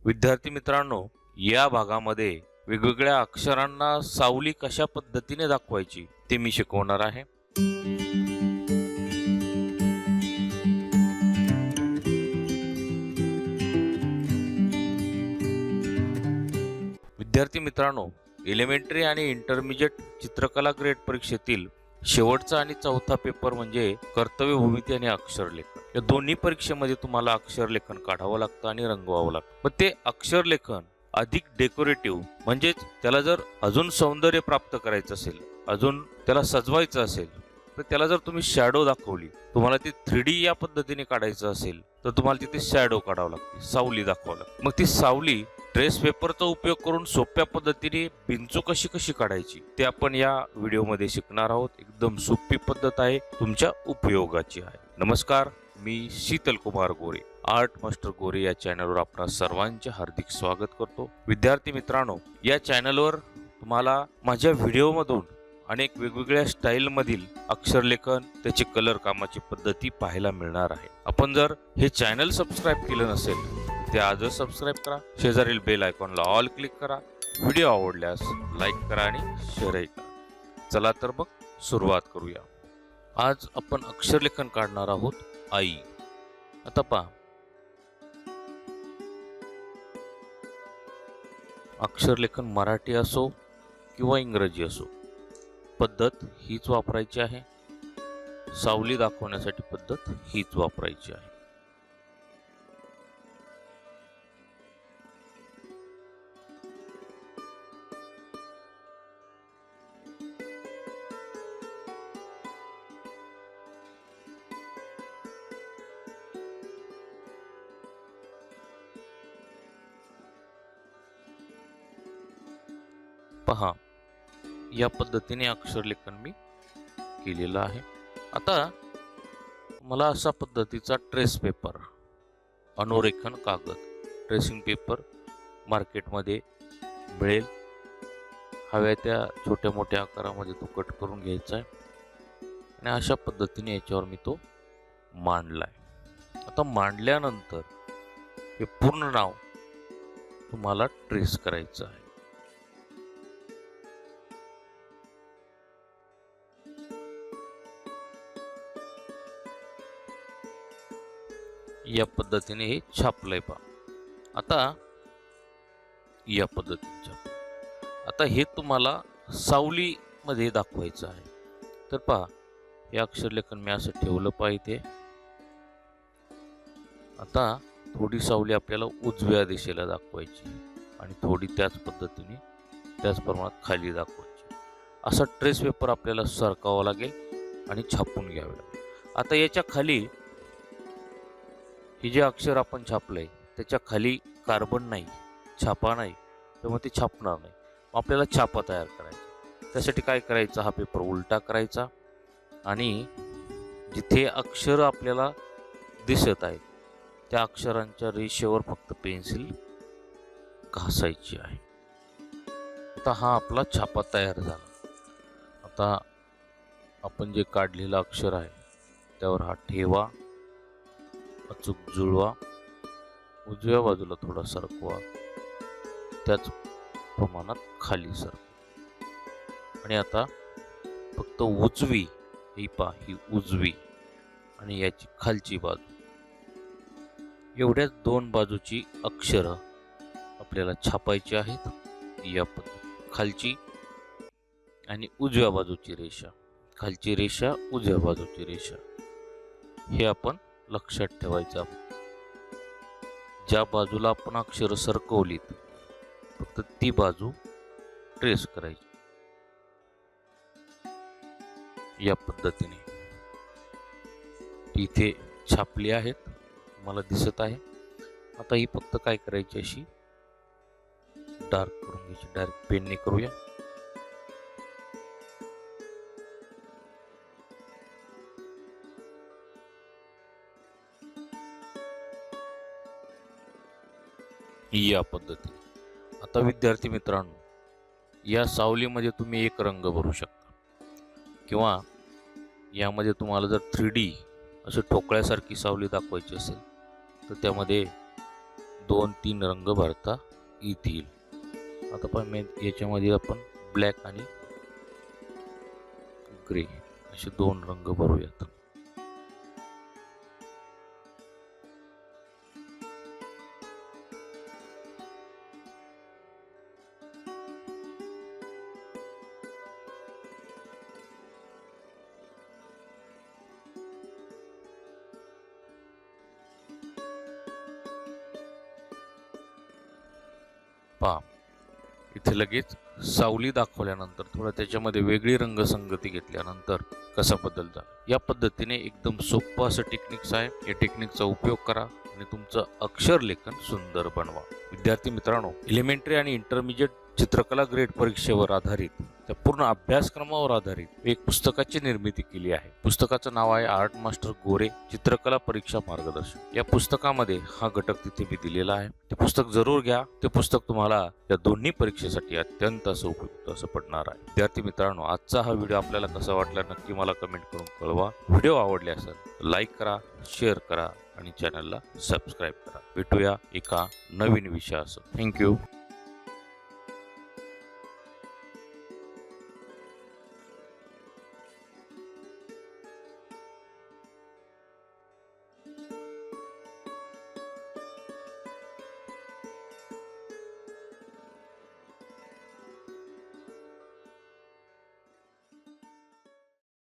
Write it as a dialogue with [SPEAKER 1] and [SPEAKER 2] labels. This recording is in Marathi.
[SPEAKER 1] विद्यार्थी मित्रांनो, या भागामध्ये वेगवेगळ्या अक्षरांना सावली कशा पद्धतीने दाखवायची ते मी शिकवणार आहे. विद्यार्थी मित्रांनो, एलिमेंटरी आणि इंटरमिजिएट चित्रकला ग्रेड परीक्षेतील शेवटचा आणि चौथा पेपर म्हणजे कर्तव्य भूमिती आणि अक्षरलेखन. या दोन्ही परीक्षेमध्ये तुम्हाला अक्षरलेखन काढावं लागतं आणि रंगवावं लागतं. पण ते अक्षरलेखन अधिक डेकोरेटिव्ह म्हणजेच त्याला जर अजून सौंदर्य प्राप्त करायचं असेल, अजून त्याला सजवायचं असेल, तर त्याला जर तुम्ही शॅडो दाखवली, तुम्हाला ती 3D या पद्धतीने काढायचं असेल तर तुम्हाला तिथे शॅडो काढावं लागते, सावली दाखवावं लागते. मग ती सावली ट्रेस पेपरचा उपयोग करून सोप्या पद्धतीने बिंचू कशी काढायची ते आपण या व्हिडिओमध्ये शिकणार आहोत. एकदम सोपी पद्धत आहे, तुमच्या उपयोगाची आहे. नमस्कार, मी शीतल कुमार गोरे, आर्ट मास्टर गोरे या चॅनलवर आपणा सर्वांचे हार्दिक स्वागत करतो. विद्यार्थी मित्रांनो, या चॅनलवर तुम्हाला माझ्या व्हिडिओमधून अनेक वेगवेगळ्या स्टाईलमधील अक्षरलेखन, त्याचे कलर कामाची पद्धती पाहायला मिळणार आहे. आपण जर हे चॅनल सबस्क्राईब केलं नसेल ते आजच सबस्क्राईब करा, शेजारील बेल आयकॉनला ऑल क्लिक करा, व्हिडिओ आवडल्यास लाईक करा आणि शेअरही करा. चला तर मग सुरुवात करूया. आज आपण अक्षरलेखन काढणार आहोत आई. आता पहा, अक्षरलेखन मराठी असो किंवा इंग्रजी असो, पद्धत हीच वापरायची आहे. सावली दाखवण्यासाठी पद्धत हीच वापरायची आहे. पहा, या पद्धतीने अक्षरलेखन मी केलेलं आहे. आता मला अशा पद्धतीचा ट्रेस पेपर, अनुरेखन कागद, ट्रेसिंग पेपर मार्केटमध्ये मिळेल. हव्या त्या छोट्या मोठ्या आकारामध्ये तो कट करून घ्यायचा आहे आणि अशा पद्धतीने याच्यावर मी तो मांडलाय. आता मांडल्यानंतर हे पूर्ण नाव तुम्हाला ट्रेस करायचं आहे. या पद्धतीने हे छापलंय पहा. आता या पद्धतीने छापलं. आता हे तुम्हाला सावली मध्ये दाखवायचं आहे. तर पहा, हे अक्षरलेखन मी असं ठेवलं पाहिजे. आता थोडी सावली आपल्याला उजव्या दिशेला दाखवायची आणि थोडी त्याच पद्धतीने त्याच प्रमाणात खाली दाखवायची. असा ट्रेस पेपर आपल्याला सरकावा लागेल आणि छापून घ्यावे लागेल. आता याच्या खाली हे जे अक्षर आपण छापलंय त्याच्या खाली कार्बन नाही, छापा नाही, त्यामुळे ते छापणार नाही. आपल्याला छापा तयार करायचा. त्यासाठी काय करायचं, हा पेपर उलटा करायचा आणि जिथे अक्षर आपल्याला दिसत आहेत त्या अक्षरांच्या रेषेवर फक्त पेन्सिल घासायची आहे. आता हा आपला छापा तयार झाला. आता आपण जे काढलेलं अक्षर आहे त्यावर हा ठेवा, अचूक जुळवा, उजव्या बाजूला थोडा सरकवा, त्याच प्रमाणात खाली सरकवा आणि आता फक्त उजवी, ही पहा, ही उजवी आणि याची खालची बाजू, एवढ्याच दोन बाजूची अक्षरं आपल्याला छापायची आहेत. या पद्धतीने खालची आणि उजव्या बाजूची रेषा, खालची रेषा, उजव्या बाजूची रेषा, हे आपण लक्षात ठेवायचं. ज्या बाजूला आपण अक्षर सरकवलीत फक्त ती बाजू ट्रेस करायची. या पद्धतीने इथे छापली आहेत, मला दिसत आहे. आता ही फक्त काय करायची, अशी डार्क करून घ्यायची. डायरेक्ट पेनने करूया. या पद्धतीने. आता विद्यार्थी मित्रांनो, या सावलीमध्ये तुम्ही एक रंग भरू शकता किंवा यामध्ये तुम्हाला जर 3D असं ठोकळ्यासारखी सावली दाखवायची असेल तर त्यामध्ये 2-3 रंग भरता येतील. आता पण याच्यामध्ये आपण ब्लॅक आणि ग्रे असे 2 रंग भरूयात. पहा, इथे लगेच सावली दाखवल्यानंतर थोडं त्याच्यामध्ये वेगळी रंगसंगती घेतल्यानंतर कसा बदल झाला. या पद्धतीने एकदम सोपं असं टेक्निक्स आहे. या टेक्निकचा उपयोग करा आणि तुमचं अक्षर लेखन सुंदर बनवा. विद्यार्थी मित्रांनो, एलिमेंटरी आणि इंटरमिजिएट चित्रकला ग्रेड परीक्षेवर आधारित त्या पूर्ण अभ्यासक्रमावर आधारित एक पुस्तकाची निर्मिती केली आहे. पुस्तकाचं नाव आहे आर्ट मास्टर गोरे चित्रकला परीक्षा मार्गदर्शन. या पुस्तकामध्ये हा घटक तिथे मी दिलेला आहे. ते पुस्तक जरूर घ्या. ते पुस्तक तुम्हाला या दोन्ही परीक्षेसाठी अत्यंत असं उपयुक्त असं पडणार आहे. विद्यार्थी मित्रांनो, आजचा हा व्हिडिओ आपल्याला कसा वाटला नक्की मला कमेंट करून कळवा. व्हिडिओ आवडले असेल लाईक करा, शेअर करा आणि चॅनलला सबस्क्राईब करा. भेटूया एका नवीन विषयासह. थँक्यू.